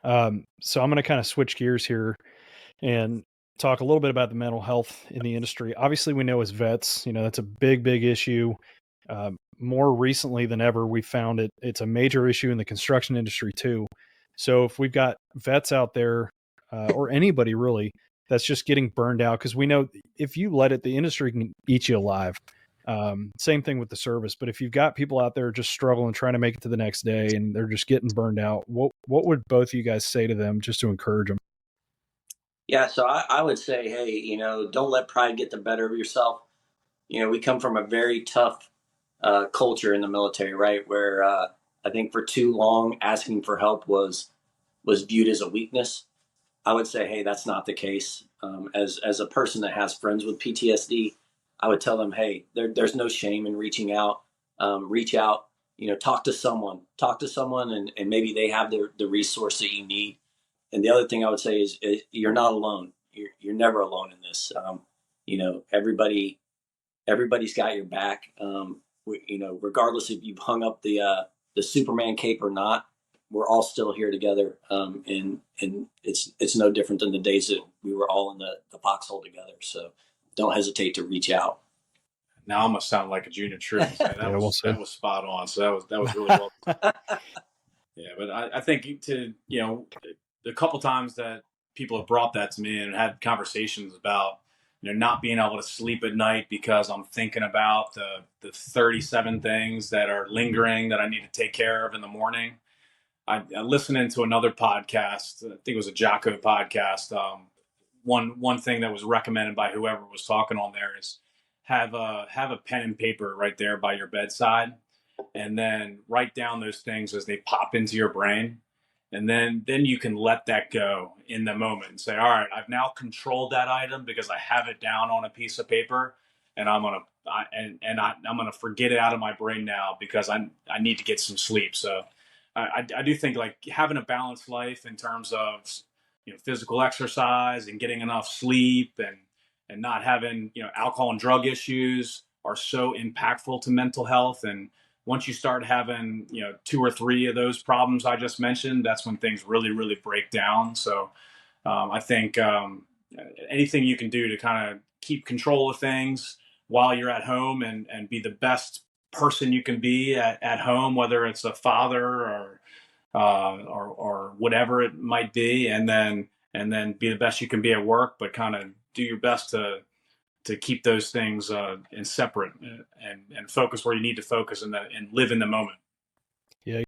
So I'm going to kind of switch gears here and talk a little bit about the mental health in the industry. Obviously, we know as vets, that's a big, big issue. More recently than ever, we found it's a major issue in the construction industry too. So if we've got vets out there, or anybody really, that's just getting burned out, because we know if you let it, the industry can eat you alive. Same thing with the service. But if you've got people out there just struggling, trying to make it to the next day, and they're just getting burned out, what would both of you guys say to them just to encourage them? Yeah, so I would say, hey, don't let pride get the better of yourself. We come from a very tough culture in the military, right? Where I think for too long asking for help was viewed as a weakness. I would say, hey, that's not the case. As a person that has friends with PTSD, I would tell them, hey, there's no shame in reaching out. Reach out, talk to someone, and maybe they have the resource that you need. And the other thing I would say is you're not alone. You're never alone in this. Everybody's got your back. Regardless if you've hung up the Superman cape or not, we're all still here together. And it's no different than the days that we were all in the foxhole together. So don't hesitate to reach out. Now I'm gonna sound like a junior truth. That Yeah, well was said. that was spot on. So that was really well. Yeah, but I think the couple times that people have brought that to me and had conversations about not being able to sleep at night because I'm thinking about the 37 things that are lingering that I need to take care of in the morning. I listened into another podcast. I think it was a Jocko podcast. One thing that was recommended by whoever was talking on there is have a pen and paper right there by your bedside, and then write down those things as they pop into your brain, and then you can let that go in the moment and say, all right, I've now controlled that item because I have it down on a piece of paper, and I'm gonna forget it out of my brain now because I need to get some sleep. So I do think like having a balanced life in terms of physical exercise and getting enough sleep and not having alcohol and drug issues are so impactful to mental health. And once you start having two or three of those problems I just mentioned, that's when things really really break down. So I think anything you can do to kind of keep control of things while you're at home and be the best person you can be at home, whether it's a father or whatever it might be, and then be the best you can be at work, but kind of do your best to keep those things in separate and focus where you need to focus and live in the moment.